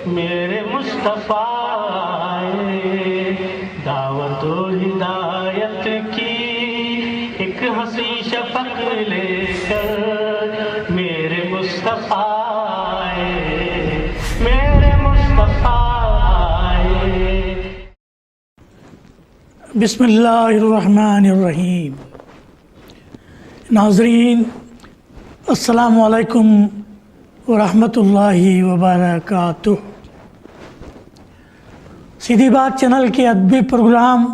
میرے مصطفیٰ دعوت و ہدایت کی ایک حسین شفق لے کر میرے مصطفیٰ میرے مصطفیٰ. بسم اللہ الرحمن الرحیم. ناظرین السلام علیکم ورحمۃ اللہ وبرکاتہ. سیدھی بات چینل کے ادبی پروگرام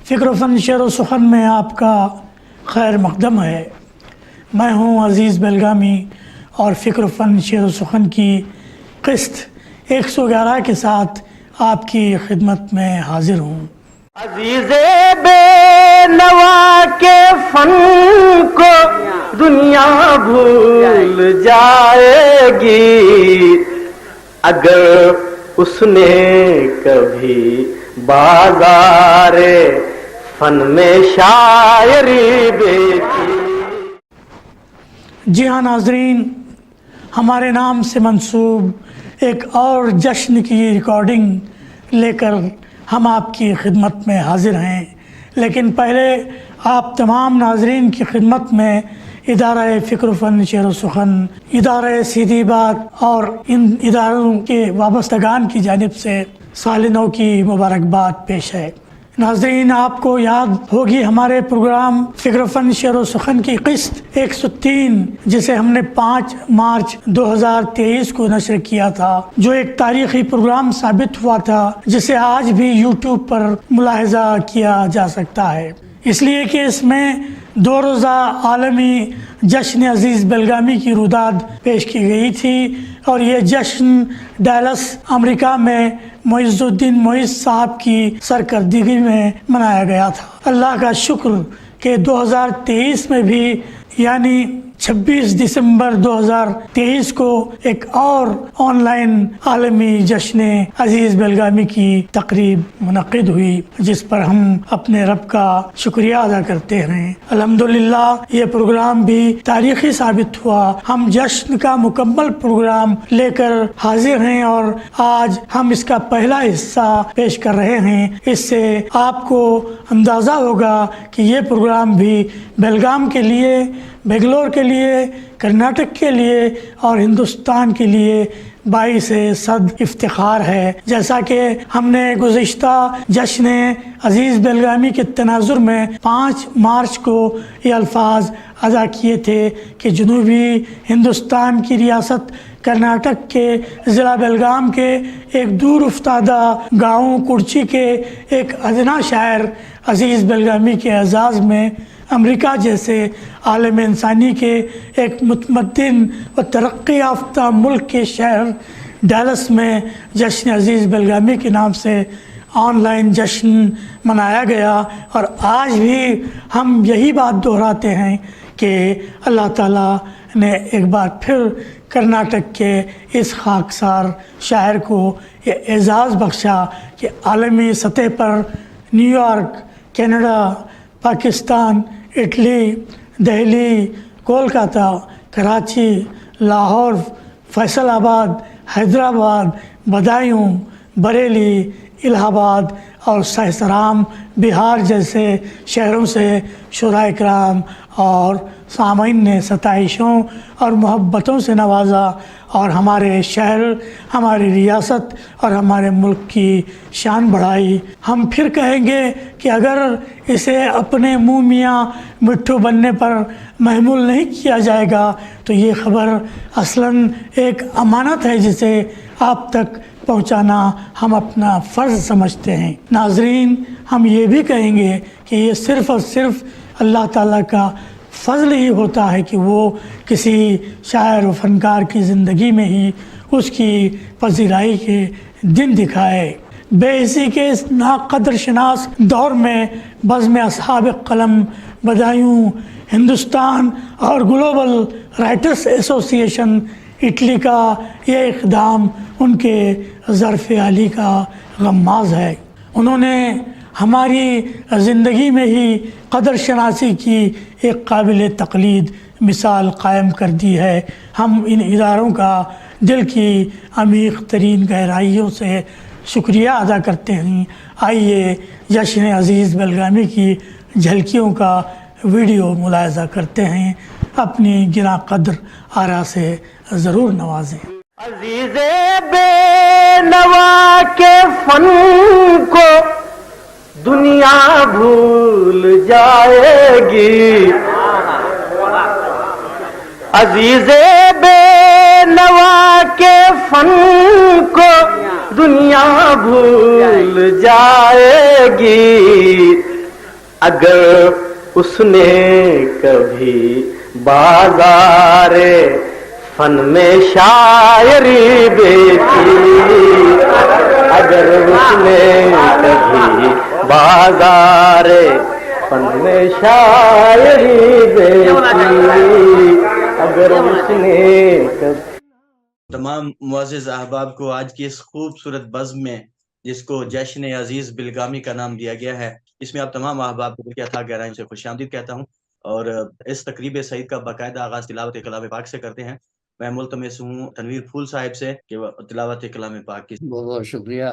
فکر و فن شعر و سخن میں آپ کا خیر مقدم ہے. میں ہوں عزیز بیلگامی اور فکر و فن شعر و سخن کی قسط 111 کے ساتھ آپ کی خدمت میں حاضر ہوں. عزیز بے نوا کے فن کو دنیا بھول جائے گی اگر اس نے کبھی بازار فن میں شاعری بیچی. جی ہاں ناظرین، ہمارے نام سے منسوب ایک اور جشن کی ریکارڈنگ لے کر ہم آپ کی خدمت میں حاضر ہیں. لیکن پہلے آپ تمام ناظرین کی خدمت میں ادارہ فکر و فن شعر و سخن، ادارہ سیدھی بات اور ان اداروں کے وابستگان کی جانب سے سال نو کی مبارکباد پیش ہے. ناظرین، آپ کو یاد ہوگی ہمارے پروگرام فکر و فن شعر و سخن کی قسط 103 جسے ہم نے 5 مارچ 2023 کو نشر کیا تھا، جو ایک تاریخی پروگرام ثابت ہوا تھا جسے آج بھی یوٹیوب پر ملاحظہ کیا جا سکتا ہے، اس لیے کہ اس میں 2 روزہ عالمی جشن عزیز بیلگامی کی روداد پیش کی گئی تھی اور یہ جشن ڈیلس امریکہ میں معز الدین معیز صاحب کی سرکردگی میں منایا گیا تھا. اللہ کا شکر کہ 2023 میں بھی یعنی 26 دسمبر 2023 کو ایک اور آن لائن عالمی جشن عزیز بیلگامی کی تقریب منعقد ہوئی، جس پر ہم اپنے رب کا شکریہ ادا کرتے ہیں. الحمدللہ یہ پروگرام بھی تاریخی ثابت ہوا. ہم جشن کا مکمل پروگرام لے کر حاضر ہیں اور آج ہم اس کا پہلا حصہ پیش کر رہے ہیں. اس سے آپ کو اندازہ ہوگا کہ یہ پروگرام بھی بیلگام کے لیے، بنگلور کے لیے، کرناٹک کے لیے اور ہندوستان کے لیے باعث صد افتخار ہے. جیسا کہ ہم نے گزشتہ جشن عزیز بیلگامی کے تناظر میں 5 مارچ کو یہ الفاظ ادا کیے تھے کہ جنوبی ہندوستان کی ریاست کرناٹک کے ضلع بیلگام کے ایک دور افتادہ گاؤں کڑچی کے ایک ادنا شاعر عزیز بیلگامی کے اعزاز میں امریکہ جیسے عالم انسانی کے ایک متمدن و ترقی یافتہ ملک کے شہر ڈیلس میں جشن عزیز بیلگامی کے نام سے آن لائن جشن منایا گیا. اور آج بھی ہم یہی بات دہراتے ہیں کہ اللہ تعالیٰ نے ایک بار پھر کرناٹک کے اس خاکسار شاعر کو یہ اعزاز بخشا کہ عالمی سطح پر New York, Canada, Pakistan, Italy, Delhi, Kolkata, Karachi, Lahore, Faisalabad, Hyderabad, Budaun, Bareilly, الہ آباد اور سہسرام، بہار جیسے شہروں سے شعراء کرام اور سامعین نے ستائشوں اور محبتوں سے نوازا اور ہمارے شہر، ہماری ریاست اور ہمارے ملک کی شان بڑھائی. ہم پھر کہیں گے کہ اگر اسے اپنے منہ میاں مٹھو بننے پر محمول نہیں کیا جائے گا تو یہ خبر اصلاً ایک امانت ہے جسے آپ تک پہنچانا ہم اپنا فرض سمجھتے ہیں. ناظرین، ہم یہ بھی کہیں گے کہ یہ صرف اور صرف اللہ تعالیٰ کا فضل ہی ہوتا ہے کہ وہ کسی شاعر و فنکار کی زندگی میں ہی اس کی پذیرائی کے دن دکھائے. بے حسی کے اس ناقدر شناس دور میں بزم اصحاب قلم، بدایوں، ہندوستان اور گلوبل رائٹرز ایسوسی ایشن اٹلی کا یہ اقدام ان کے ظرف عالی کا غماز ہے. انہوں نے ہماری زندگی میں ہی قدر شناسی کی ایک قابل تقلید مثال قائم کر دی ہے۔ ہم ان اداروں کا دل کی عمیق ترین گہرائیوں سے شکریہ ادا کرتے ہیں۔ آئیے جشن عزیز بیلگامی کی جھلکیوں کا ویڈیو ملاحظہ کرتے ہیں، اپنی گراں قدر آرا سے ضرور نوازیں۔ عزیز بے نوا کے فن کو دنیا بھول جائے گی، عزیز بے نوا کے فن کو دنیا بھول جائے گی، اگر اس نے کبھی بازار فن میں شاعری بیچی، اگر اس نے کبھی بازار فن میں شاعری بیچی، اگر اس نے کبھی۔ تمام معزز احباب کو آج کی اس خوبصورت بزم میں جس کو جشن عزیز بیلگامی کا نام دیا گیا ہے، اس میں آپ تمام احباب کو کیا تھا گہرائیوں سے خوش آمدید کہتا ہوں، اور اس تقریب سعید کا باقاعدہ آغاز تلاوت کلام پاک سے کرتے ہیں۔ میں ملتمس ہوں تنویر پھول صاحب سے کہ وہ تلاوت کلام پاک کی۔ بہت بہت شکریہ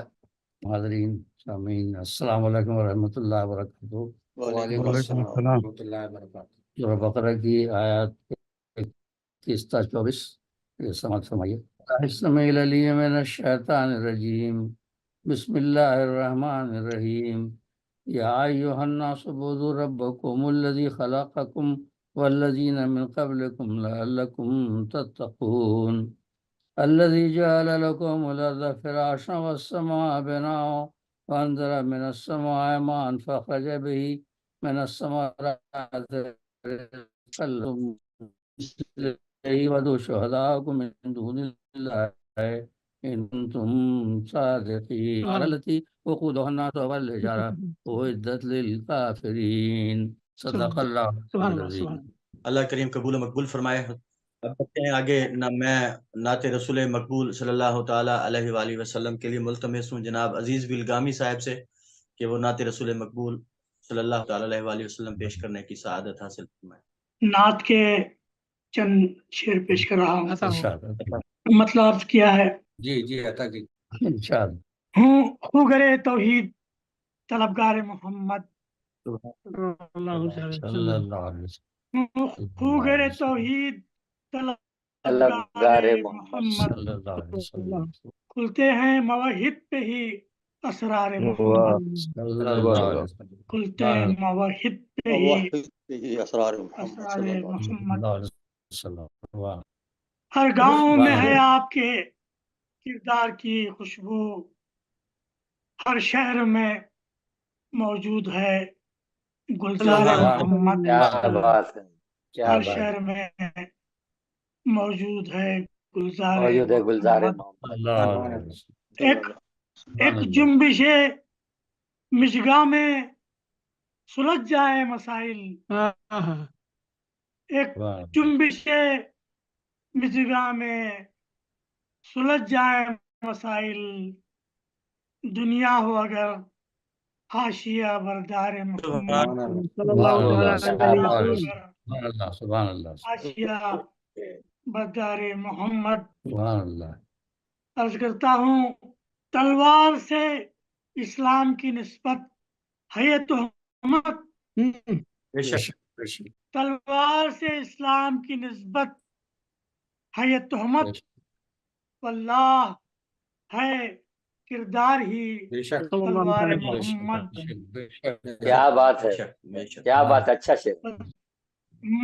حاضرین سامعین، السلام علیکم ورحمۃ اللہ وبرکاتہ۔ وعلیکم السلام ورحمۃ اللہ وبرکاتہ۔ سورہ بقرہ کی آیات 31 تا 24 یہ سماعت فرمائیے۔ السمیع العلیم من الشیطان الرجیم، بسم اللہ الرحمن الرحیم۔ یا ایھا الناس اعبدوا ربکم الذی خلقکم والذین من قبلکم لعلکم تتقون الذي جعل لكم الأرض فراشا والسماء بناء وأنزل من السماء ماء فأخرج به من الثمرات رزقا لكم وادعوا شهداءكم من دون الله إن كنتم صادقين التي وقودها الناس والحجارة أعدت للكافرين صدق الله العظيم۔ اللہ کریم قبول و مقبول فرمائے۔ اب بچتے ہیں آگے۔ میں نعت رسول مقبول صلی اللہ تعالیٰ علیہ وآلہ وسلم کے لیے ملتمس ہوں جناب عزیز بیلگامی صاحب سے کہ وہ نعت رسول مقبول صلی اللہ تعالیٰ علیہ وآلہ وسلم پیش کرنے کی سعادت حاصل فرمائے۔ نعت کے چند شعر پیش کر رہا ہوں، انشاءاللہ مطلب عرض کیا ہے۔ جی عطا جی انشاءاللہ۔ ہوں خوگر توحید طلبگار محمد صلی اللہ صلی اللہ علیہ وسلم۔ ہوں خوگر توحید طلبگار محمد صلی اللہ علیہ وسلم۔ کھلتے ہیں موحد پہ ہی اسرار محمد، صلی اللہ علیہ وسلم۔ کھلتے ہیں موحد پہ ہی اسرار محمد۔ واہ۔ ہر گاؤں میں ہے آپ کے کردار کی خوشبو، ہر شہر میں موجود ہے گلزار محمد، ہر شہر میں موجود ہے گلزار محمد۔ ایک جنبش مشگاہ میں سلجھ جائے مسائل، ایک جنبش مشگاہ میں سلجھ جائے مسائل، دنیا ہو اگر حاشیہ بردار محمد، سبحان اللہ۔ حاشیہ بردار محمد۔ سبحان اللہ۔ عرض کرتا ہوں تلوار سے اسلام کی نسبت ہے تہمت، بے شک تلوار سے اسلام کی نسبت ہے تہمت، واللہ ہے کردار ہی تلوار محمد۔ کیا بات ہے، کیا بات، اچھا شعر۔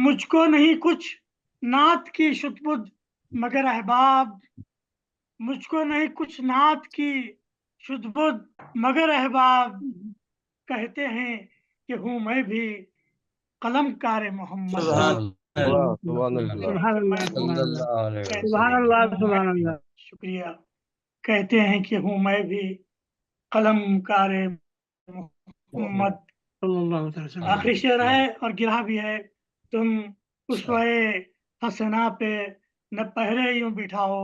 مجھ کو نہیں کچھ نعت کی شتبد مگر احباب، مجھ کو نہیں کچھ نعت کی شتبد مگر احباب، کہتے ہیں کہ ہوں میں بھی قلم کار محمد۔ سبحان اللہ۔ شکریہ۔ کہتے ہیں کہ ہوں میں بھی قلم کار محمد۔ آخری شعر ہے اور گرہ بھی ہے۔ تم اسوہ حسنہ پہ نہ پہرے یوں بٹھاؤ،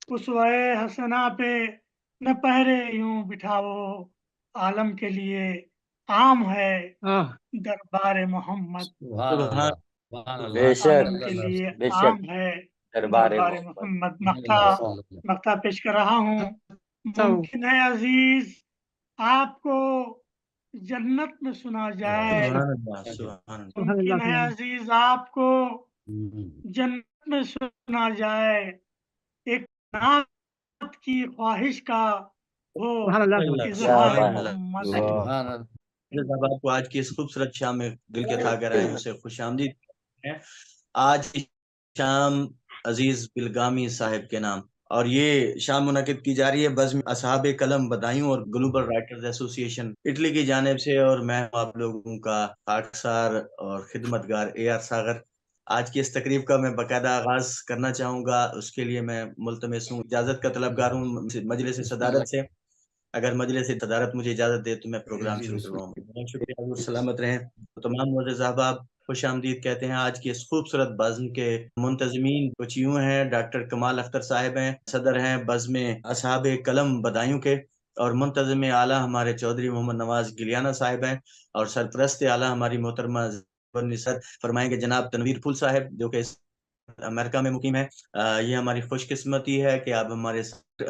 اسوہ حسنہ پہ نہ پہرے یوں بٹھاؤ، عالم کے لیے आम है दरबार मोहम्मद, सुभान अल्लाह, सुभान अल्लाह, बेशक, आम के लिए बेशक, आम है दरबार दरबार मोहम्मद। मोहम्मद। मक्ता पेश कर रहा हूँ। मुमकिन है अजीज आपको जन्नत में सुना जाए, सुभान अल्लाह, सुभान अल्लाह। मुमकिन है अजीज आपको जन्नत में सुना जाए, एक नात की ख्वाहिश का हो इजहार मोहम्मद। सुभान अल्लाह। साहब आपको आज की इस खूबसूरत शाम में दिल के था गहराइयों से खुशामदीद है। आज की शाम अजीज बिलगामी साहिब के नाम और ये शाम मुनक़िद की जा रही है बज़्म असहाबे कलम बदायूं और ग्लोबल राइटर्स एसोसिएशन इटली की जानिब से, और मैं आप लोगों का खाकसार और खिदमतगार AR सागर। आज की इस तकरीब का मैं बाकायदा आगाज करना चाहूँगा, उसके लिए मैं मुल्तमिस हूँ, इजाज़त का तलबगार हूँ मजलिस सदारत से। अगर मजलिस तदारत मुझे इजाज़त दे तो मैं प्रोग्राम शुरू करवाऊँ। बहुत शुक्रिया, हुज़ूर सलामत रहें। तो तमाम मोअज़्ज़िज़ अहबाब खुश आमदीद कहते हैं। आज की इस खूबसूरत बज़्म के मुंतज़मीन कुछ यूँ हैं, डॉक्टर कमाल अख्तर साहिब हैं, सदर हैं बज़्म असहाबे कलम बदायूं के, और मुंतज़िम आला हमारे चौधरी मोहम्मद नवाज गिलियाना साहिब हैं, और सरपरस्त आला हमारी मोहतरमा फरमाएंगे जनाब तनवीर फुल साहिब, जो कि अमेरिका में मुकीम है। ये हमारी खुशकिस्मती है कि आप हमारे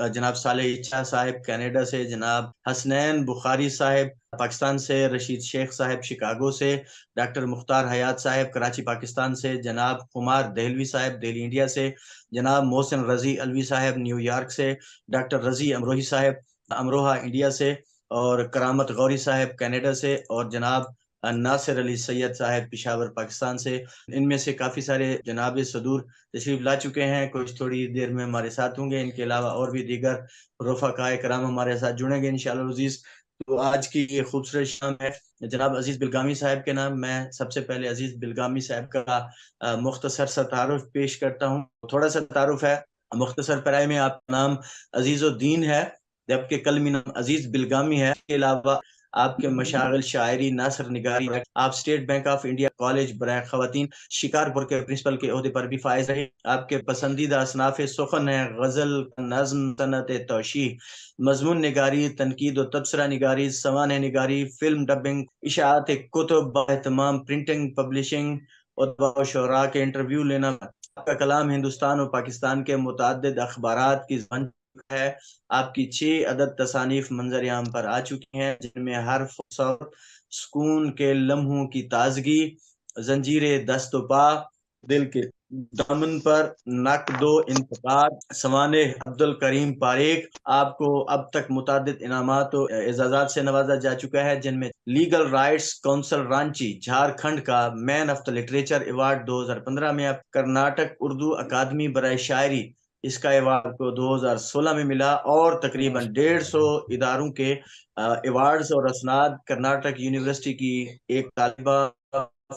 जनाब साले इच्छा साहिब कनाडा से, जनाब हसनैन बुखारी साहिब पाकिस्तान से, रशीद शेख साहिब शिकागो से, डॉक्टर मुख्तार हयात साहिब कराची पाकिस्तान से, जनाब कुमार दहलवी साहिब दिल्ली इंडिया से, जनाब मोहसिन रजी अलवी साहिब न्यूयॉर्क से, डॉक्टर रजी अमरोही साहिब अमरोहा इंडिया से, और करामत गौरी साहिब कनाडा से, और जनाब नासिर अली सैयद साहिब पिशावर पाकिस्तान से। इनमें से काफ़ी सारे जनाब सदूर तशरीफ ला चुके हैं, कुछ थोड़ी देर में हमारे साथ होंगे। इनके अलावा और भी दीगर रफ़ाक़ाए कराम हमारे साथ जुड़ेंगे इंशाअल्लाह अज़ीज़। तो आज की ये खूबसूरत शाम है जनाब अजीज़ बिलगामी साहब के नाम। मैं सबसे पहले अजीज़ बिलगामी साहब का मुख्तसर सा तारुफ पेश करता हूँ। थोड़ा सा तारुफ है मुख्तसर पराए में। आपका नाम अजीज़ुद्दीन है, जबकि कलमी नाम अजीज़ बिलगामी है। इसके अलावा आपके मशागिल शायरी नासर निगारी, आप state bank of India college बराए खवातीन शिकारपुर के प्रिंसिपल के ओहदे पर भी फायज रहे। आपके पसंदीदा असनाफ सुखन है गज़ल, नज़्म, सनत तौशीह, मजमून निगारी, तनकीद व तबसरा निगारी, सवान निगारी, फिल्म डबिंग, इशाअत कुतुब, तमाम प्रिंटिंग, पब्लिशिंग और शोरा के इंटरव्यू लेना। आपका कलाम हिंदुस्तान और पाकिस्तान के मुतअद्दिद अखबारात की ज़बान है। आपकी 6 अदद तसानीफ मंजर आम पर आ चुकी हैं, जिनमें हर्फ सौत, सुकून के लम्हों की ताजगी, जंजीरे दस्तो पा, दिल के दामन पर, नकदो इंतकाद, सवाने अब्दुल करीम पारेख। आपको अब तक मुतादिद इनामात और एजाज़ात से नवाजा जा चुका है, जिनमें legal rights council Ranchi Jharkhand का man of the literature award 2015 में, आप कर्नाटक उर्दू अकादमी बराए शायरी इसका अवार्ड को 2016 में मिला, और तकरीबन 150 इदारों के अवार्ड्स और असनाद कर्नाटक यूनिवर्सिटी की एक तालिबा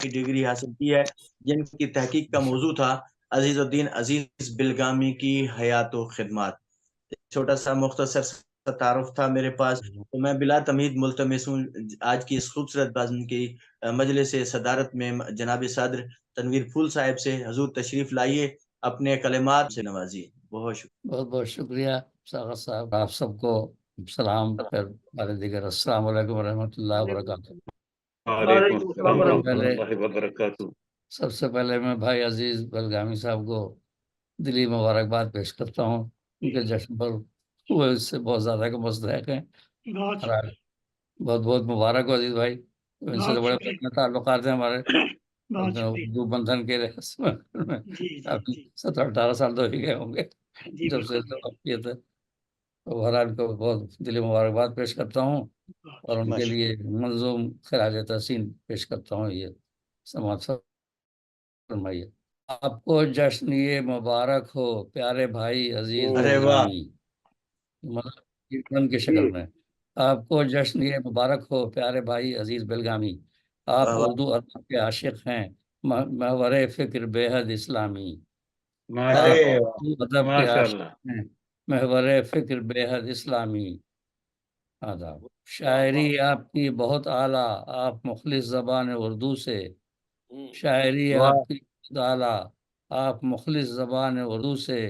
की डिग्री हासिल की है, जिनकी तहकीक का मौजू था अजीजुद्दीन अजीज बिलगामी की हयात व खिदमत। छोटा सा मुख्तसर सा तारुफ था मेरे पास। तो मैं बिला तमीद मुल्तमिस हूँ आज की इस खूबसूरत बज़्म की मजलिस सदारत में जनाब सदर तनवीर फूल साहिब से, हजूर तशरीफ लाइए, अपने कलिमात से नवाजिए। बहुत शुक्रिया। बहुत बहुत शुक्रिया सागर साहब, आप सबको सलाम, फिर बारे दीगर अस्सलाम वालेकुम रहमतुल्लाहि व बरकातहू। सबसे पहले मैं भाई अजीज बिलगामी साहब को दिली मुबारकबाद पेश करता हूँ, उनके जश्न पर वो इससे बहुत ज़्यादा का मुस्तहक हैं। बहुत बहुत मुबारक हो अजीज भाई, इनसे तो बड़े पुराने ताल्लुकात हैं हमारे, उर्दू बंधन के 17-18 साल तो ही गए होंगे जब से किए थे। तो बहरहाल को बहुत दिली मुबारकबाद पेश करता हूँ, और उनके लिए मंजूम खराज तहसीन पेश करता हूँ। ये समाज फरमाइए। आपको जश्न ये मुबारक हो प्यारे भाई अजीज बिलगामी, मतलब कीर्तन की शक्ल में। आपको जश्न ये मुबारक हो प्यारे भाई अजीज बिलगामी, आप उर्दू अदब के आशिक हैं, महवर फिक्र बेहद इस्लामी। आप उर्दू अदब के आशिक हैं, महवर फिक्र बेहद इस्लामी। आदाब। शायरी आपकी बहुत आला, आप मुखलिस ज़बान उर्दू से, शायरी आपकी बहुत आला, आप मुखलिस ज़बान उर्दू से,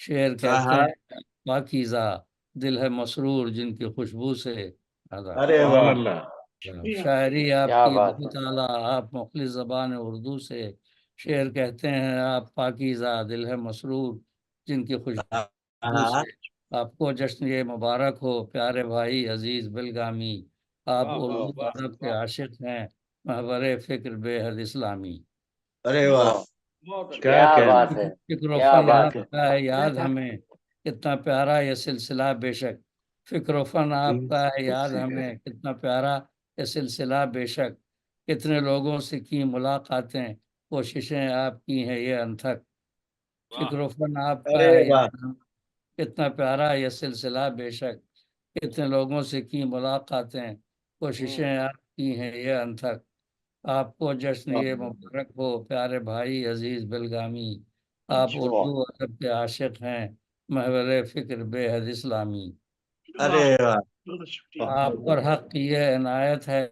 शेर कहते हैं पाकीज़ा, दिल है मसरूर जिनकी खुशबू से। आदाब। شاعری آپ کیا کی بات بہت ہے اعلیٰ، آپ مخلص زبان اردو سے شعر کہتے ہیں، آپ پاکیزہ دل ہے مسرور جن کی خوشبو سے، آپ کو جشن یہ مبارک ہو پیارے بھائی عزیز بلگامی، آپ اردو ادب کے عاشق ہیں محور فکر بے حد اسلامی۔ ارے واہ، کیا بات ہے فکر و کیا فن بات آپ کا ہے یاد ہمیں کتنا پیارا یہ سلسلہ بے شک، فکر و فن آپ کا ہے یاد ہمیں کتنا پیارا یہ سلسلہ بے شک، کتنے لوگوں سے کی ملاقاتیں کوششیں آپ کی ہیں یہ انتھک، فکر و فن آپ کا ارے ہے واہ، یاد ہمیں کتنا پیارا یہ سلسلہ بے شک، کتنے لوگوں سے کی ملاقاتیں کوششیں آپ کی ہیں یہ انتھک، آپ کو جشن یہ مبارک ہو پیارے بھائی عزیز بلگامی، آپ اردو ادب کے عاشق ہیں محور فکر بے حد اسلامی، ارے واہ، آپ پر حق کی یہ عنایت ہے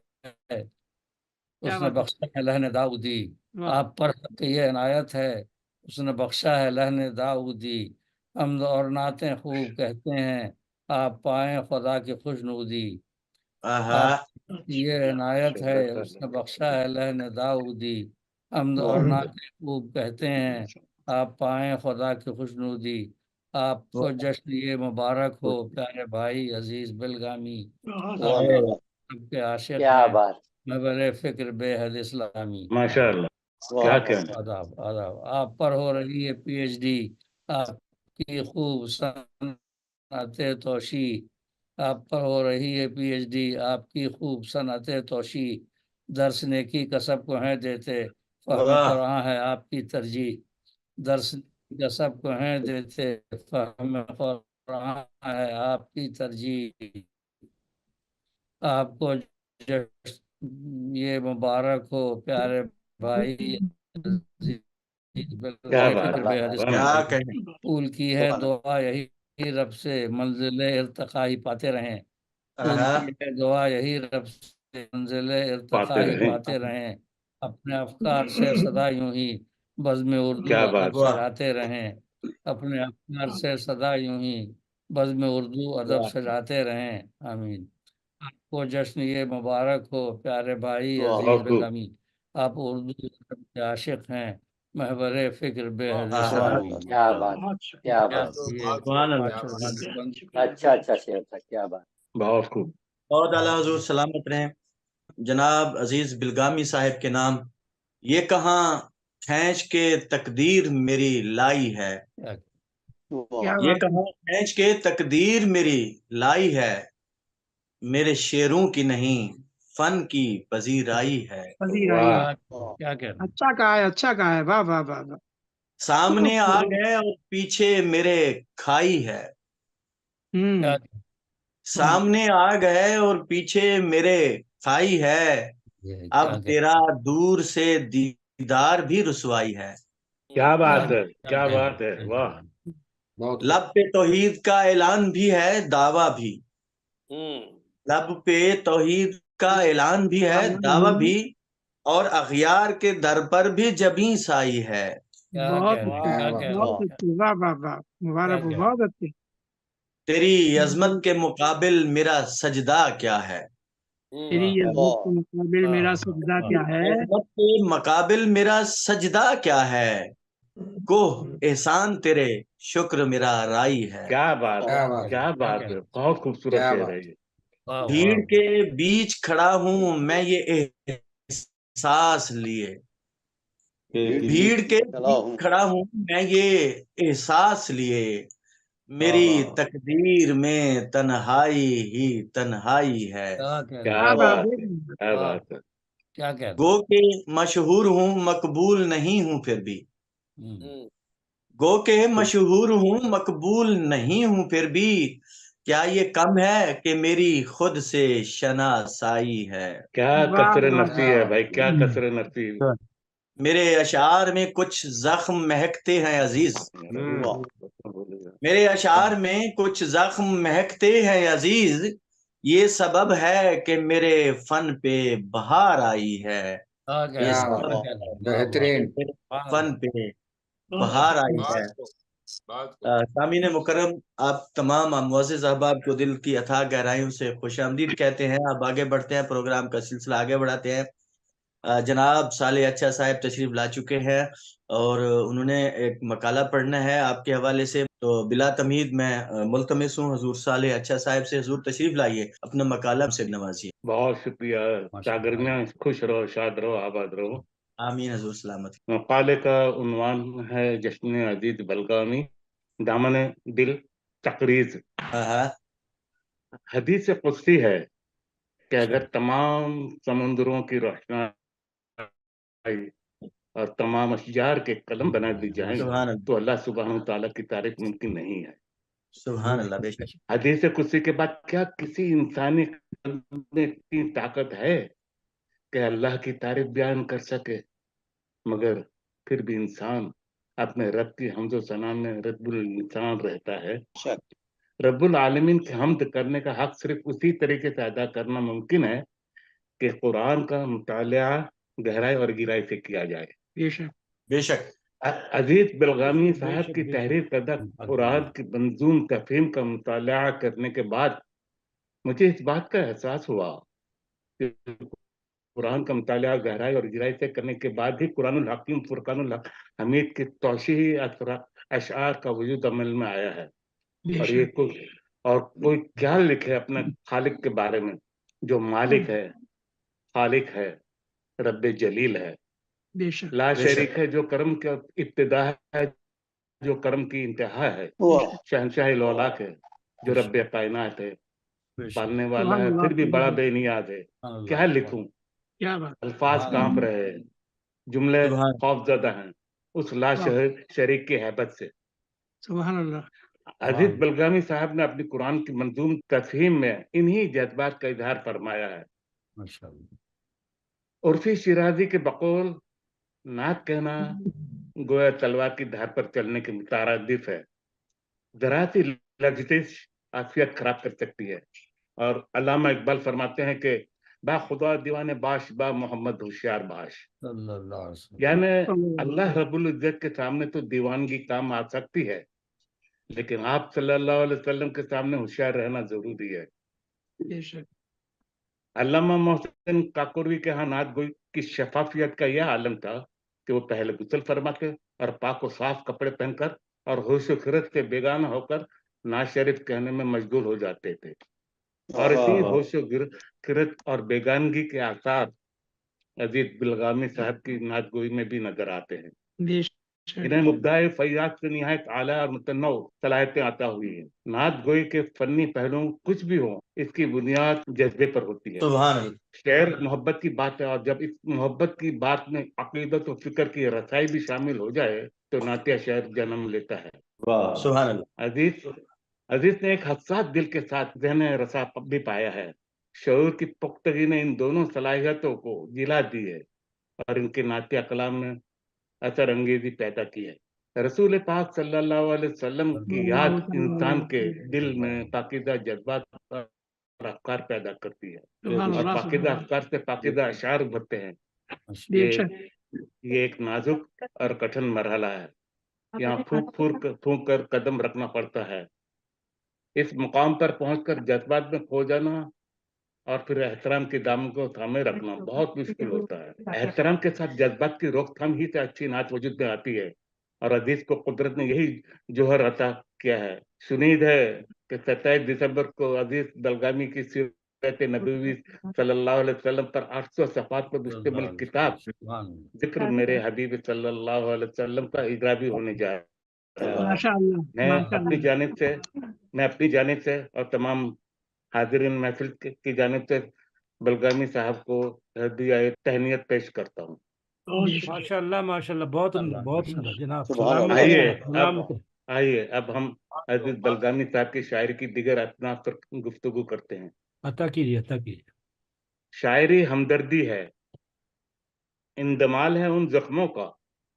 اس نے بخشا ہے لہن داؤدی، آپ پر حق کی یہ عنایت ہے اس نے بخشا ہے لہن داؤدی، حمد اور نعتیں خوب کہتے ہیں آپ پائیں خدا کی خوشنودی، آپ یہ عنایت ہے اس نے بخشا ہے لہن داؤدی، حمد اور نعتیں خوب کہتے ہیں آپ پائیں خدا کی خوشنودی، آپ کو جشن یہ مبارک ہو پیارے بھائی عزیز بلگامی، آپ کے عاشق کیا ہیں بات محور فکر بے حد اسلامی۔ ماشاء اللہ، کیا کہنا۔ آداب آداب، آپ پر ہو رہی ہے پی ایچ ڈی، آپ کی خوب صنعت توشی، آپ پر ہو رہی ہے پی ایچ ڈی، آپ کی خوب صنعت توشی، درس نیکی کا سب کو ہیں دیتے فہم واہ، قرآن ہے آپ کی ترجیح، درس نیکی کا سب کو ہیں دیتے فہم قرآن ہے آپ کی ترجیح، آپ کو یہ مبارک ہو پیارے بھائی کیا بات فکر ہے، بے حد واہ کیا واہ، کہیں، پھول کی ہے دعا یہی رب سے منزل ارتقا ہی پاتے رہیں، پھول کی ہے دعا یہی رب سے منزل ارتقا پاتے ہی رہیں، پاتے رہیں، اپنے افکار سے سدا یوں ہی بزم اردو کیا ادب بات ہے، واہ، سجاتے رہیں، اپنے افکار سے سدا یوں ہی بزم اردو ادب سجاتے رہیں، آمین۔ آپ کو جشن یہ مبارک ہو پیارے بھائی عزیز بہت خوب، بلگامی، آپ اردو ادب کے عاشق ہیں محور فکر بے حد اسلامی۔ کیا بات کیا بات سبحان اللہ، اچھا اچھا شعر تھا کیا بات بہت خوب۔ بہت اعلیٰ حضور سلامت رہیں جناب عزیز بلگامی صاحب کے نام، یہ کہاں کھینچ کے تقدیر میری لائی ہے، یہ کہاں کھینچ کے تقدیر میری لائی ہے، میرے شعروں کی نہیں فن کی پذیرائی ہے، واہ، کیا کہنا، اچھا کہا ہے، اچھا کہا ہے، واہ واہ واہ واہ۔ سامنے آ گئے اور پیچھے میرے کھائی ہے، کیا سامنے آ گئے اور پیچھے میرے کھائی ہے، اب کہنا، تیرا دور سے دیدار بھی رسوائی ہے، کیا بات ہے، کیا بات ہے، واہ، لب پہ توحید کا اعلان بھی ہے دعویٰ بھی، لب پہ توحید کا اعلان بھی ہے دعویٰ بھی، اور اغیار کے در پر بھی جبیں سائی ہے، بہت اچھی، بہت اچھی، واہ واہ واہ، مبارک ہو، بہت اچھی۔ تیری عظمت کے مقابل میرا سجدہ کیا ہے، تیری عظمت کے مقابل میرا سجدہ کیا ہے؟ عظمت کے مقابل میرا سجدہ کیا ہے، کوہ احسان تیرے شکر میرا رائی ہے، کیا بات ہے، کیا بات ہے، بہت خوبصورت شعر ہے یہ۔ بھیڑ کے بیچ کھڑا ہوں میں یہ احساس لیے، بھیڑ کے بیچ کھڑا ہوں میں یہ احساس لیے، میری تقدیر میں تنہائی ہی تنہائی ہے، کیا کیا بات بات ہے، ہے، کیا بات ہے، کیا کہنا، گو کہ مشہور ہوں مقبول نہیں ہوں پھر بھی، گو کہ مشہور ہوں مقبول نہیں ہوں پھر بھی، کیا یہ کم ہے کہ میری خود سے شناسائی ہے، کیا واہ کثر واہ نفسی ہے بھائی، کیا کثر نفسی، میرے اشعار میں کچھ زخم مہکتے ہیں عزیز، میرے اشعار میں کچھ زخم مہکتے ہیں عزیز، یہ سبب ہے کہ میرے فن پہ بہار آئی ہے، یہ سبب ہے بہترین، کہ میرے فن پہ بہار آئی ہے، सामीन मुकर्रम, आप तमाम मुअज़्ज़िज़ अहबाब को दिल की अथाह गहराइयों से खुशामदीद कहते हैं। अब आगे बढ़ते हैं, प्रोग्राम का सिलसिला आगे बढ़ाते हैं। जनाब साले अच्छा साहब तशरीफ ला चुके हैं और उन्होंने एक मकाला पढ़ना है आपके हवाले से। तो बिला तमीद मैं मुल्तमिस हूँ हजूर साले अच्छा साहब से, हजूर तशरीफ लाइए, अपना मकाला से नवाजिए। बहुत शुक्रिया। सागरमियाँ खुश रहो, शाद रहो, आबाद रहो। आमीन हजूर सलामत। मकाले का उन्वान है जश्न अजीज बलगामी, दामन दिल तकरीज। हदीस कुदसी है कि अगर तमाम समुद्रों की रोशनाई और तमाम अशजार के कलम बना दी जाएं तो अल्लाह सुब्हानहू तआला की तारीफ मुमकिन नहीं है। सुभान अल्लाह, बेशक। हदीस कुदसी के बाद क्या किसी इंसानी कल्ब में इतनी ताकत है कि अल्लाह की तारीफ बयान कर सके? मगर फिर भी इंसान अपने रब की हम्दो सना में रब्बुल इंसान रहता है। रब्बुल आलमीन की हम्द करने का हक सिर्फ उसी तरीके से अदा करना मुमकिन है कि कुरान का मुतालिया गहराई और गिराई से किया जाए। बेशक बेशक। अजीज बलगामी साहब की तहरीर करदा कुरान की मंजूम तफहीम का मुतालिया करने के बाद मुझे इस बात का एहसास हुआ कि कुरान का मुतालिया गहराई और गिराई से करने के बाद ही कुरानुल हकीम फुरकानुल हमीद के तौशीही अशआर का वजूद अमल में आया है। और ये कोई क्या लिखे अपने खालिक के बारे में, जो मालिक है, खालिक है, रब्बे जलील है, ला शरीक है, जो करम का इब्तिदा है, जो करम की इंतहा है, शहनशाह लौलाक है, जो रब्बे कायनात है, पालने वाला है, फिर भी बड़ा बेनियाज है। क्या लिखूं, क्या बात, अल्फाज कांप रहे हैं, जुमले खौफजदा हैं उस ला शरीक की हैबत से। सुभान अल्लाह। अजीज बलगामी साहब ने अपनी कुरान की मंजूम तफहीम में इन्हीं जज्बात का इजहार फरमाया है। उर्फी शिराजी के बकौल नाक कहना गोया तलवार की धार पर चलने के मुतारादिफ है। जरा सी लग्जिश आफियत खराब कर सकती है। और अल्लामा इकबाल फरमाते हैं कि बा खुदा दीवाने बाश, बा मोहम्मद होशियार बाश। यानी अल्लाह रब्बुल इज्जत के सामने तो दीवानगी काम आ सकती है, लेकिन आप सल्लल्लाहु अलैहि वसल्लम के सामने होशियार रहना जरूरी है। अल्लामा मोहसिन काकोरवी के यहाँ नात गोई की शफाफियत का यह आलम था कि वो पहले गुस्ल फरमा के और पाक और साफ कपड़े पहनकर और होश खिरत से बेगाना होकर नाज शरीफ कहने में मशगूल हो जाते थे। और इसी होश खिरत और बेगानगी के आसार अजीज बिलगामी साहब की नात गोई में भी नजर आते हैं। इन्हें मुद्दाए फैयाज से निहायत आला और मुतन्नौ सलाहियतें आता हुई है। नात गोई के फन्नी पहलू कुछ भी हो, इसकी बुनियाद जज्बे पर होती है। शेर मोहब्बत की बात है, और जब इस मोहब्बत की बात में अकीदत और फिक्र की रसाई भी शामिल हो जाए तो नातिया शेर जन्म लेता है। वाह, सुभान अल्लाह। अजीज ने एक हसास दिल के साथ ज़हन रसा भी पाया है। शऊर की पुख्तगी ने इन दोनों सलाहियतों को जिला दी है और इनके नातिया कलाम में असर अंगेजी पैदा की है। रसूल पाक सल्लल्लाहु अलैहि वसल्लम की याद इंसान के दिल में पाकीज़ा जज्बात और अफकार पैदा करती है और पाकीज़ा अफकार से पाकीज़ा अशार भरते हैं। ये एक नाजुक और कठिन मरहला है। यहाँ फूंक कर कदम रखना पड़ता है। इस मुकाम पर पहुंचकर जज्बात में खो जाना और फिर एहतराम के दामन को थामे रखना बहुत मुश्किल होता है। एहतराम के साथ जज्बात की रोकथाम ही से अच्छी नात वजूद में आती है और अजीज को कुदरत ने यही जोहर अता किया है। सुनीद है कि 27 दिसंबर को अजीज बलगामी की सीरत नबवी सल्लल्लाहु अलैहि वसल्लम पर 800 सफ़हात पर मुश्तमिल किताब जिक्र मेरे हबीब सल्लल्लाहु अलैहि वसल्लम का इजरा भी होने जा रहा है। मैं अपनी जानिब से और तमाम हाजिरीन महफिल की जानिब से बलगामी साहब को हदिया तहनीयत पेश करता हूँ। माशाल्लाह माशाल्लाह, बहुत बहुत सुंदर जनाब। आइए अब हम अजीज बलगामी साहब की शायरी की दिगर असनाफ पर गुफ्तगू करते हैं। अता कीजिए। शायरी हमदर्दी है, इंदमाल है उन जख्मों का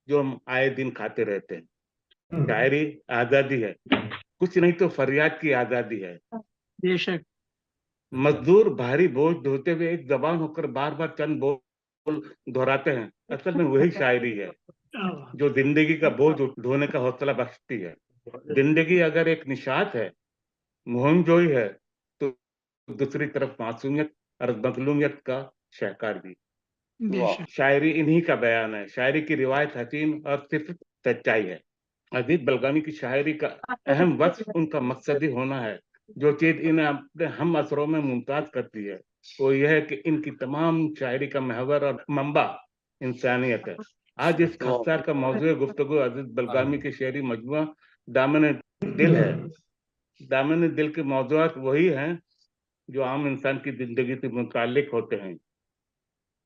जो हम आए दिन खाते रहते हैं। शायरी आजादी है, कुछ नहीं तो फरियाद की आजादी है। बेशक। मजदूर भारी बोझ ढोते हुए एक जबान होकर बार बार चंद बोल दोहराते हैं। असल में वही शायरी है जो जिंदगी का बोझ ढोने का हौसला बख्शती है। जिंदगी अगर एक निशात है, मुहिम जोई है, तो दूसरी तरफ मासूमियत और मजलूमियत का शहकार भी। शायरी इन्हीं का बयान है, शायरी की रिवायत हसीन और सिर्फ सच्चाई है। अजीज बलगामी की शायरी का अहम वक्फ उनका मकसदी होना है। जो चीज इन्हें अपने हम असरों में मुमताज करती है वो यह है कि इनकी तमाम शायरी का महवर और मंबा इंसानियत है। आज इस खाकसार का मौजूद गुफ्तगू अजीज बलगामी की शायरी मजमुआ दामन दिल है। दामन दिल के मौजूद वही हैं जो आम इंसान की जिंदगी से मुताल्लिक होते हैं।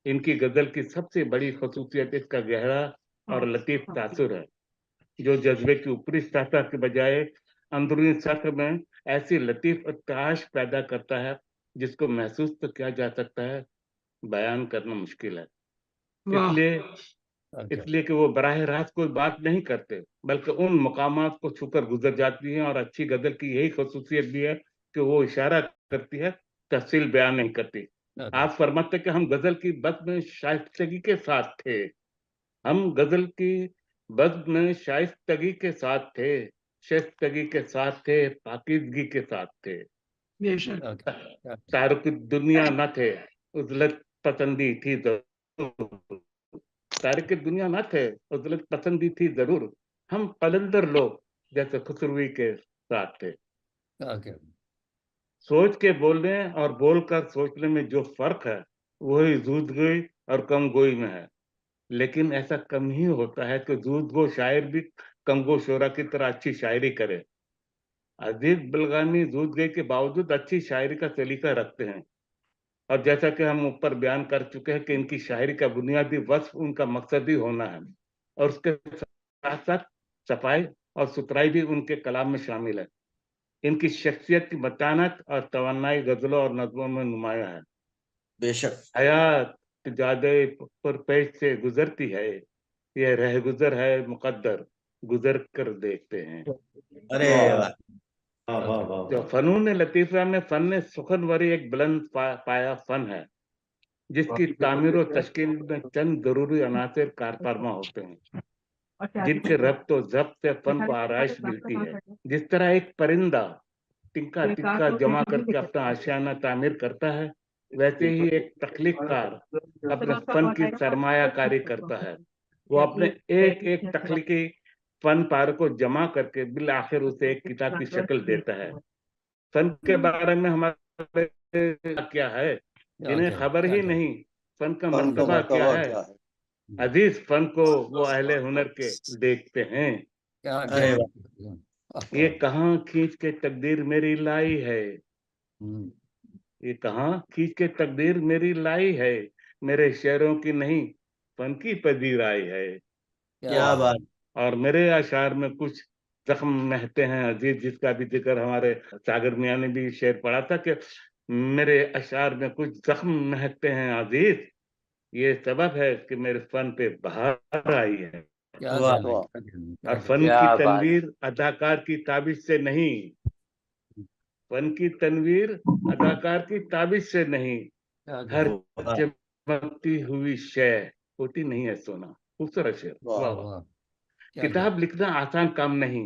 इनकी गजल की सबसे बड़ी खसूसियत इसका गहरा और लतीफ तासुर है, जो जज्बे की ऊपरी सतह के बजाय अंदरूनी सतह में ऐसी लतीफ अत्ताश पैदा करता है जिसको महसूस तो किया जा सकता है, बयान करना मुश्किल है। इसलिए कि वो बराह रास्त कोई बात नहीं करते, बल्कि उन मकामात को छूकर गुजर जाती हैं। और अच्छी गजल की यही खसूसियत भी है कि वो इशारा करती है, तफसील बयान नहीं करती। आप फरमाते कि हम गजल की बद में शाइस्तगी के साथ थे, हम गजल की बद में शाइस्तगी के साथ थे, शाइस्तगी के साथ थे, पाकीज़गी के साथ थे। तारुक दुनिया न थे, उजलत पसंदी थी जरूर। तारिक दुनिया न थे, उजलत पसंदी थी जरूर। हम कलंदर लोग जैसे खुसरवी के साथ थे। सोच के बोलने और बोलकर सोचने में जो फर्क है वही जूदगोई और कमगोई में है। लेकिन ऐसा कम ही होता है कि जूदगो शायर भी कमगो शोरा की तरह अच्छी शायरी करे। अजीज बलगामी जूदगोई के बावजूद अच्छी शायरी का सलीका रखते हैं। और जैसा कि हम ऊपर बयान कर चुके हैं कि इनकी शायरी का बुनियादी वस्फ उनका मकसदी होना है, और उसके साथ साथ सफाई और सुथराई भी उनके कलाम में शामिल है। इनकी शख्सियत की मतानत और तवन्नाई गजलों और नज़्मों में नुमाया है। बेशक हयात जादे पुरपेश से गुजरती है, यह रह गुजर है मुकद्दर, गुजर कर देखते हैं। अरे वाह वाह वाह जो फनून लतीफ़ा में फन सुखनवरी एक बुलंद पाया फन है, जिसकी तामीर और तश्कील में चंद जरूरी अनासर कारफरमा होते हैं, जिनके रब्त और ज़ब्त से फन को आराइश मिलती है। जिस तरह एक परिंदा टिक्का टिक्का जमा करके अपना आशियाना तामीर करता है, वैसे ही एक तख्लीक़कार अपने फन की सरमायाकारी करता है। वो अपने एक एक तख्लीकी फन पार को जमा करके बिल आखिर उसे एक किताब की शक्ल देता है। फन के बारे में हमारे क्या है, जिन्हें खबर ही नहीं फन का मर्तबा क्या है। अजीज फन को वो अहले हुनर के देखते हैं। अरे वाह ये कहाँ खींच के तकदीर मेरी लाई है, ये कहाँ खींच के तकदीर मेरी लाई है, मेरे शेरों की नहीं फन की पजीराई है। क्या बात। और मेरे अशार में कुछ जख्म महते हैं अजीज, जिसका भी जिक्र हमारे सागर मियां ने भी शेर पढ़ा था कि मेरे अशार में कुछ जख्म महते हैं अजीज, ये सबब है कि मेरे फन पे बहार आई है। वाह और फन क्या की बात। तनवीर अदाकार की ताबिश से नहीं, फन की तनवीर अदाकार की ताबिश से नहीं, हर चमकती हुई शय होती नहीं है सोना। खूबसूरत शेर। वाह वाह। किताब लिखना आसान काम नहीं,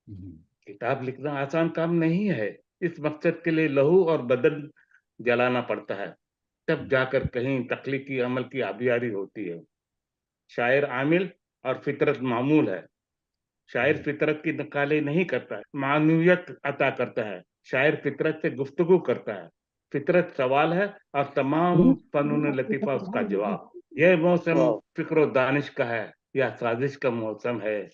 किताब लिखना आसान काम नहीं है। इस मकसद के लिए लहू और बदन जलाना पड़ता है, तब जाकर कहीं तख्लीकी अमल की आबियारी होती है। शायर आमिल और फितरत मामूल है। शायर फितरत की नकाली नहीं करता है, मानवियत अता करता है। शायर फितरत से गुफ्तगू करता है, फितरत सवाल है और तमाम फनून लतीफा उसका जवाब। यह मौसम फिक्र दानिश का है या साजिश का मौसम है,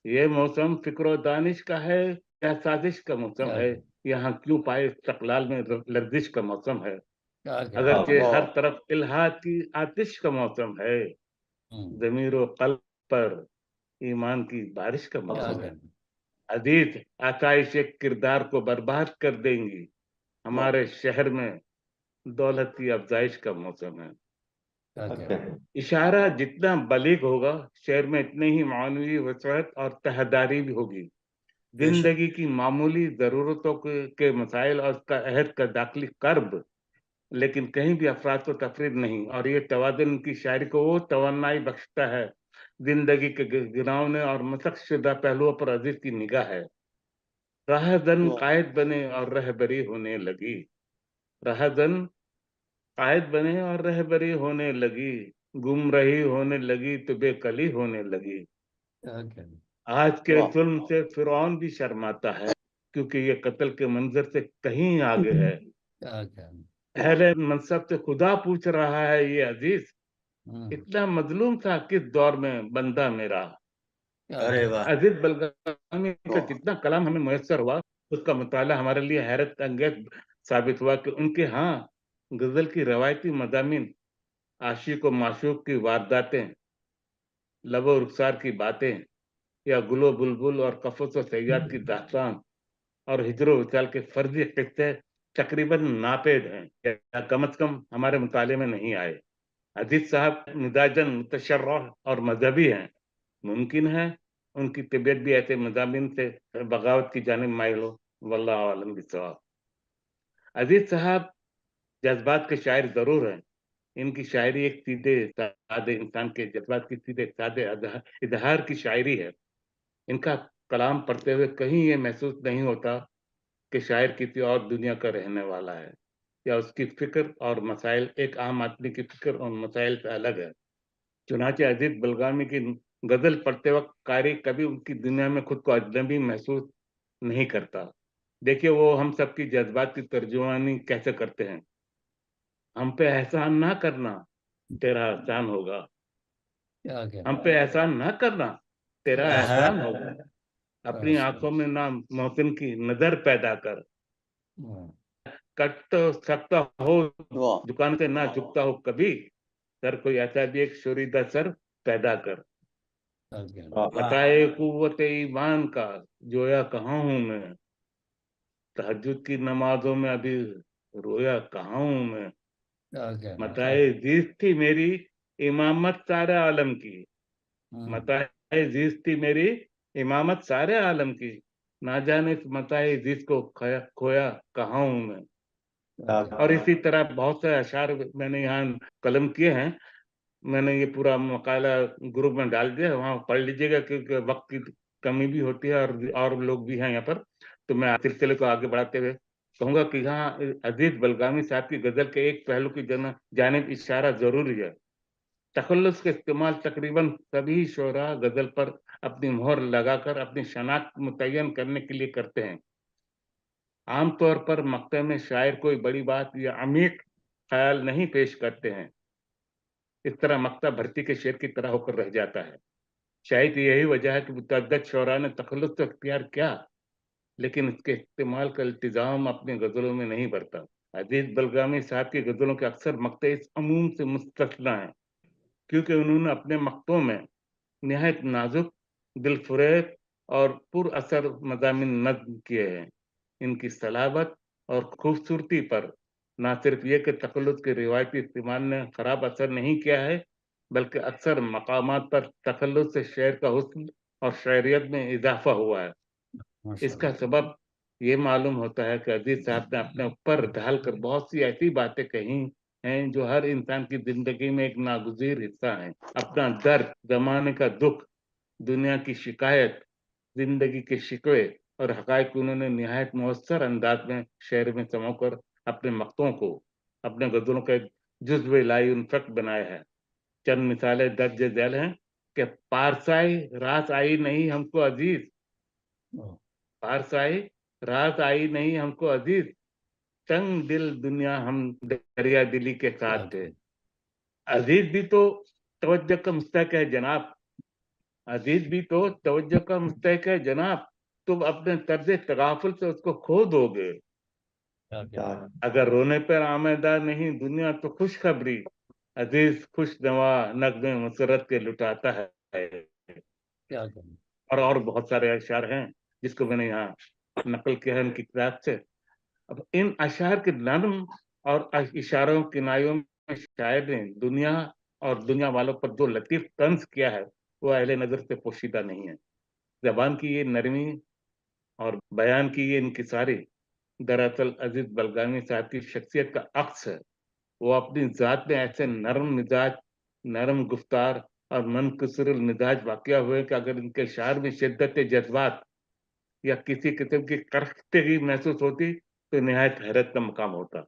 ये मौसम फिक्र दानिश का है या साजिश का मौसम है। यहाँ क्यों पाए इस्तक़लाल में लर्जिश का मौसम है, अगरचे हर तरफ इल्हाद की आतिश का मौसम है। ज़मीर व क़ल्ब पर ईमान की बारिश का मौसम है। अजीज आसाइश किरदार को बर्बाद कर देंगी, हमारे शहर में दौलत की अफजाइश का मौसम है। इशारा जितना बलीग होगा, शेर में इतनी ही मानवी वसअत और तहदारी भी होगी। जिंदगी की मामूली जरूरतों के मसाइल और उसका अहद का दाखिली कर्ब, लेकिन कहीं भी अफराद को तफरीद नहीं। और ये तवाज़ुन की शायरी को वो तवन्नाई बख्शता है जिंदगी के गिरावने और मसक शुदा पहलुओं पर अजीज की निगाह है। राहजन कायद बने और रहबरी होने लगी, राहजन कायद बने और रहबरी होने लगी, गुमराही होने लगी तो बेकली होने लगी। आज के जुल्म से फिरौन भी शर्माता है, क्योंकि ये कत्ल के मंजर से कहीं आगे है। अहले मनसब से खुदा पूछ रहा है ये अजीज, इतना मजलूम था किस दौर में बंदा मेरा। अरे वाह, अजीज बलगामी का जितना कलाम हमें मुयस्सर हुआ, उसका मुताला हमारे लिए हैरत अंगेज साबित हुआ कि उनके यहाँ गजल की रवायती मदामिन, आशिक व माशूक की वारदातें, लबो रुखसार की बातें, या गुलो बुलबुल और कफस व सैयाद की दास्तान और हिजरो विसाल के फर्जी किस्से तकरीबन नापेद हैं, या कम से कम हमारे मुताले में नहीं आए। अजीज साहब मिजाजन मुतशर्रह और मजहबी हैं। मुमकिन है उनकी तबीयत भी ऐसे मजामिन से बगावत की जानिब माइल हो, वल्लाहु आलम बिस्सवाब। अजीज साहब जज्बात के शायर जरूर हैं। इनकी शायरी एक सीधे सादे इंसान के जज्बात की सीधे सादे इजहार की शायरी है। इनका कलाम पढ़ते हुए कहीं ये महसूस नहीं होता कि शायर किसी और दुनिया का रहने वाला है, या उसकी फिक्र और मसाइल एक आम आदमी की फिक्र और मसाइल से अलग है। चुनाचे अजीज बलगामी की गजल पढ़ते वक्त कारी कभी उनकी दुनिया में खुद को अजनबी महसूस नहीं करता। देखिए वो हम सबकी जज्बात की तर्जुमानी कैसे करते हैं। हम पे एहसान ना करना, तेरा एहसान होगा। हम पे एहसान ना करना, तेरा एहसान होगा। अपनी आंखों में ना मोहसिन की नजर पैदा कर, कट तो सकता हो दुकान से ना झुकता हो कभी, सर कोई ऐसा भी एक शोरीदा सर पैदा कर। बताए कुव्वत ईमान का जोया कहाँ हूं मैं, तहज्जुद की नमाजों में अभी रोया कहाँ हूं मैं। मताए जीत थी मेरी इमामत सारे आलम की, मताए जीत थी मेरी इमामत सारे आलम की, ना जाने इस मताए जीत को खोया कहाँ हूं मैं। और इसी तरह बहुत से अशार मैंने यहाँ कलम किए हैं। मैंने ये पूरा मकाला ग्रुप में डाल दिया, वहां पढ़ लीजिएगा, क्योंकि वक्त की कमी भी होती है और लोग भी हैं यहाँ पर। तो मैं सिलसिले को आगे बढ़ाते हुए कहूंगा कि यहाँ अजीज बलगामी साहब की गजल के एक पहलू की जानिब इशारा जरूरी है। तखल्लुस के इस्तेमाल तकरीबन सभी शोरा गजल पर अपनी मोहर लगाकर अपनी शनाख्त मुतय्यन करने के लिए करते हैं। आमतौर पर मक्ते में शायर कोई बड़ी बात या अमीक ख्याल नहीं पेश करते हैं। इस तरह मक्ता भर्ती के शेर की तरह होकर रह जाता है। शायद यही वजह है कि मुतअद्दिद शोरा ने तखल्लुस तो इख्तियार किया, लेकिन इसके इस्तेमाल का इल्तिजाम अपनी गजलों में नहीं बरता। अजीज बलगामी साहब की गजलों के अक्सर मक्ते इस अमूम से मुस्तस्ना हैं, क्योंकि उन्होंने अपने मक्तों में निहायत नाजुक, दिलफरेब और पुर असर मज़ामिन नज़्म किए हैं। इनकी सलाबत और खूबसूरती पर ना सिर्फ ये कि तखल्लुस के रिवायती इस्तेमाल ने खराब असर नहीं किया है, बल्कि अक्सर मकामात पर तखल्लुस से शेर का हुस्न और शायरियत में इजाफा हुआ है। इसका सबब ये मालूम होता है कि अजीज साहब ने अपने ऊपर ढालकर बहुत सी ऐसी बातें कही हैं जो हर इंसान की जिंदगी में एक नागुज़ीर हिस्सा है। अपना दर्द, जमाने का दुख, दुनिया की शिकायत, जिंदगी के शिकवे और हकायक उन्होंने निहायत मुअस्सर अंदाज में शेर में समाकर अपने मक्तों को अपने गजलों के जुज़्व लाई उनफक बनाया है। चंद मिसालें दर्ज झैल हैं कि पारसाई रात आई नहीं हमको अजीज, पारसाई रात आई नहीं हमको अजीज, तंग दिल दुनिया हम दरिया दिली के साथ थे। अजीज भी तो तवज्जो का मुस्तहक है जनाब, अजीज भी तो तवज्जो का मुस्तहक है जनाब, तुम अपने तर्ज तगाफुल से उसको खो दोगे। अगर रोने पर आमेदा नहीं दुनिया तो खुशखबरी, अजीज खुश नवा नगमे मुसरत के लुटाता है। और बहुत सारे अशार हैं जिसको मैंने यहाँ नकल किया है इनकी किताब से। अब इन अशार के नर्म और इशारों किनायों में शायर ने दुनिया और दुनिया वालों पर जो लतीफ तंज किया है वो अहले नजर से पोशीदा नहीं है। जबान की ये नरमी और बयान की ये इनकिसारी दरअसल अजीज बलगामी साहब की शख्सियत का अक्स है। वो अपनी जात में ऐसे नरम मिजाज, नरम गुफ्तार और मुनकसिर मिजाज वाक़या हुए कि अगर इनके शार में शिद्दत जज्बात या किसी किस्म की करख्तगी महसूस होती तो निहायत हैरत का मकाम होता।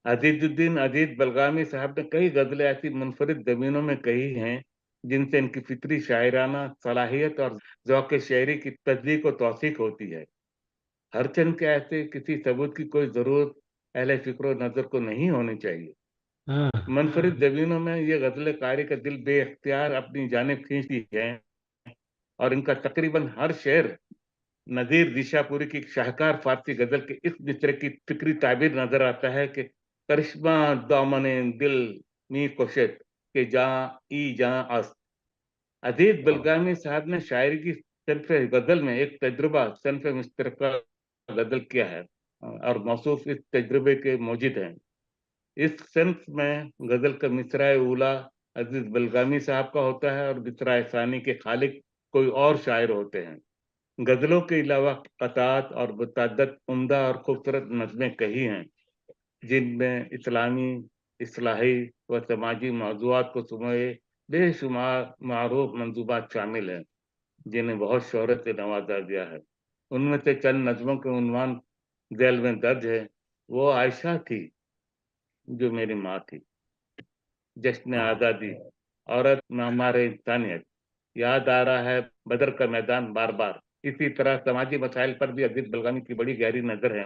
अजीजुद्दीन अजीज बलगामी साहब ने कई गज़लें ऐसी मुनफरिद ज़मीनों में कही हैं जिनसे इनकी फितरी शायराना सलाहियत और ज़ौक़ शायरी की तस्दीक व तौसीक होती है। हर चंद के ऐसे किसी सबूत की कोई ज़रूरत अहले फ़िक्र व नज़र को नहीं होनी चाहिए। मुनफरिद ज़मीनों में ये गज़लें क़ारी का दिल बेइख्तियार अपनी जानिब खींचती हैं और इनका तकरीबन हर शेर नज़ीर दिशापुरी की शाहकार फ़ारसी गज़ल के इस मिसरे की फ़िक्री ताबीर नज़र आता है कि करिश्मा दामने दिल मी कोशत के जहाँ अस्त। अजीज बलगामी साहब ने शायरी की सनफ़ गज़ल में एक तजुर्बा सनफ़ मुश्तरका गज़ल किया है और मौसूफ इस तजुर्बे के मौजूद हैं। इस सनफ़ में गज़ल का मिसरा ऊला अजीज बलगामी साहब का होता है और मिसरा सानी के खालिक कोई और शायर होते हैं। गज़लों के अलावा क़तात और मुतअद्दिद उम्दा और खूबसूरत नज़में कही हैं जिनमें इस्लामी, इस्लाही व समाजी मौज़ूआत को सुमोए बेशुमार मारूफ मंजूबात शामिल हैं जिन्हें बहुत शोहरत से नवाजा गया है। उनमें से चंद नज़मों के उन्वान ज़ैल में दर्ज है। वो आयशा थी जो मेरी माँ थी, जश्न आज़ादी, औरत मामारे इंसानियत, याद आ रहा है बदर का मैदान बार बार। इसी तरह समाजी मसाइल पर भी अजीज बलगामी की बड़ी गहरी नज़र है।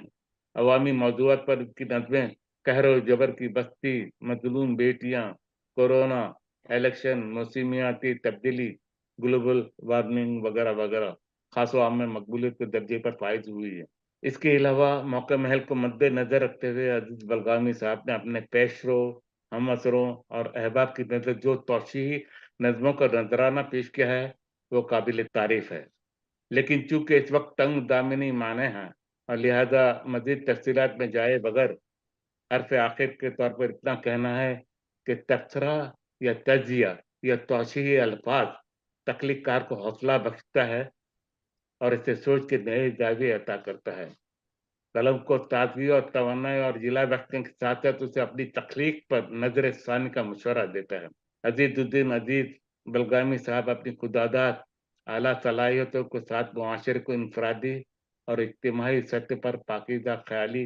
अवामी मौज़ूआत पर इसकी नज़में कहर जबर की बस्ती, मजलूम बेटियाँ, कोरोना, इलेक्शन, मौसमियाती तब्दीली, ग्लोबल वार्मिंग वगैरह वगैरह खास आम में मकबूलियत के दर्जे पर फाइज हुई है। इसके अलावा मौका महल को मद्देनजर रखते हुए अजीज बलगामी साहब ने अपने पेशरो, हम असरों और अहबाब की नज़र जो तौशीही नज़मों का नजराना पेश किया है वो काबिल तारीफ है। लेकिन चूंकि इस वक्त तंग दामनी माने हैं और लिहाजा मजीद तफसीलात में जाए बगैर हर्फ आखिर के तौर पर इतना कहना है कि तबसरा या तजिया या तौशीही अल्फाज तख्लीक़कार को हौसला बख्शता है और इसे सोच के नए जावे अता करता है। कलम को ताजगी और तवन्नाई और जिला बख्शने के साथ साथ उसे अपनी तख्लीक पर नजर सानी का मशवरा देता है। अजीजुद्दीन अजीज बलगामी साहब अपनी खुदादात, आला सलाहियतों के साथ मुआशरे को इनफरादी और इज्तिमाही सतह पर पाकीज़ा ख्याली,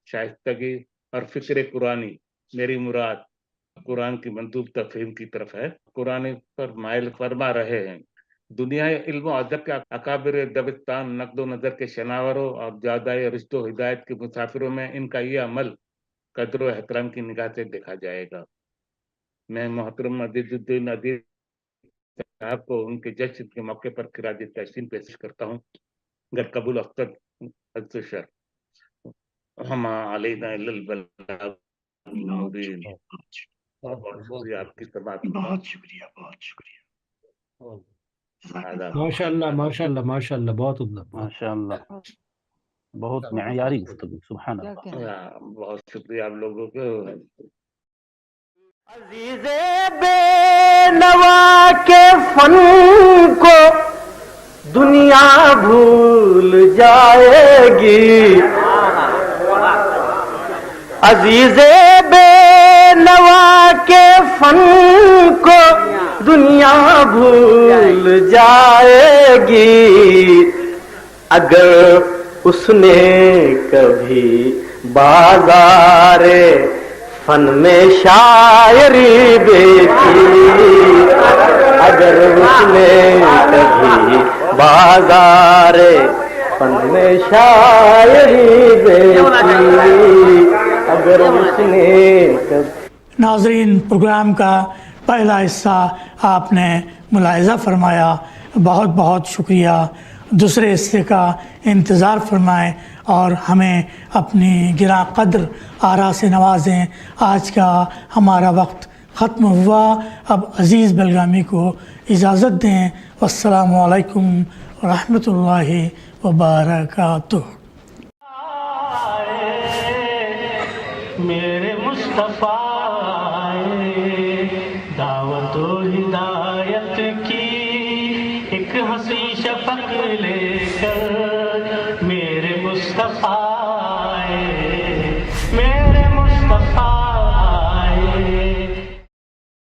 शाइस्तगी और फ़िक्र कुरानी, मेरी मुराद कुरान की मंदूब तफहीम की तरफ है, कुरान पर माइल फरमा रहे हैं। दुनिया इल्म और अदब के अकाबिर दबिस्तान नक़्दो नज़र के शनावरों और ज़्यादाए रिश्तों हिदायत के मुसाफिरों में इनका ये अमल कदर व एहतराम की निगाह से देखा जाएगा। मैं मोहतरम अजीजुद्दीन अजीज साहब को उनके जश्न के मौके पर खिराज तहसीन पेश करता हूँ। गर कबूल अख्तर अज़्ज़शर हम अलैना इल्लल बलाग मुबीन। बहुत शुक्रिया आपकी समाअत। बहुत शुक्रिया, बहुत शुक्रिया। माशाअल्लाह माशाअल्लाह माशाअल्लाह, बहुत उम्दा, माशाअल्लाह, बहुत मेयारी गुफ्तगू, सुभान अल्लाह। बहुत शुक्रिया आप लोगों को। अजीज़े बेनवा के फन को दुनिया भूल जाएगी, अजीज़े बेनवा के फन को दुनिया भूल जाएगी, अगर उसने कभी बाज़ारे फन में शायरी बेची, अगर उसने कभी बाज़ारे फन में शायरी बेची, अगर उसने कभी। नाज़रीन, प्रोग्राम का पहला हिस्सा आपने मुलाहिज़ा फरमाया, बहुत बहुत शुक्रिया। दूसरे हिस्से का इंतज़ार फरमाएं और हमें अपनी गिरा कद्र आरा से नवाजें। आज का हमारा वक्त ख़त्म हुआ, अब अज़ीज़ बलगामी को इजाज़त दें। वस्सलामु अलैकुम रहमतुल्लाहि व बरकातुहू। मेरे मुस्तफ़ा दावत हिदायत की एक हंसी शफक लेकर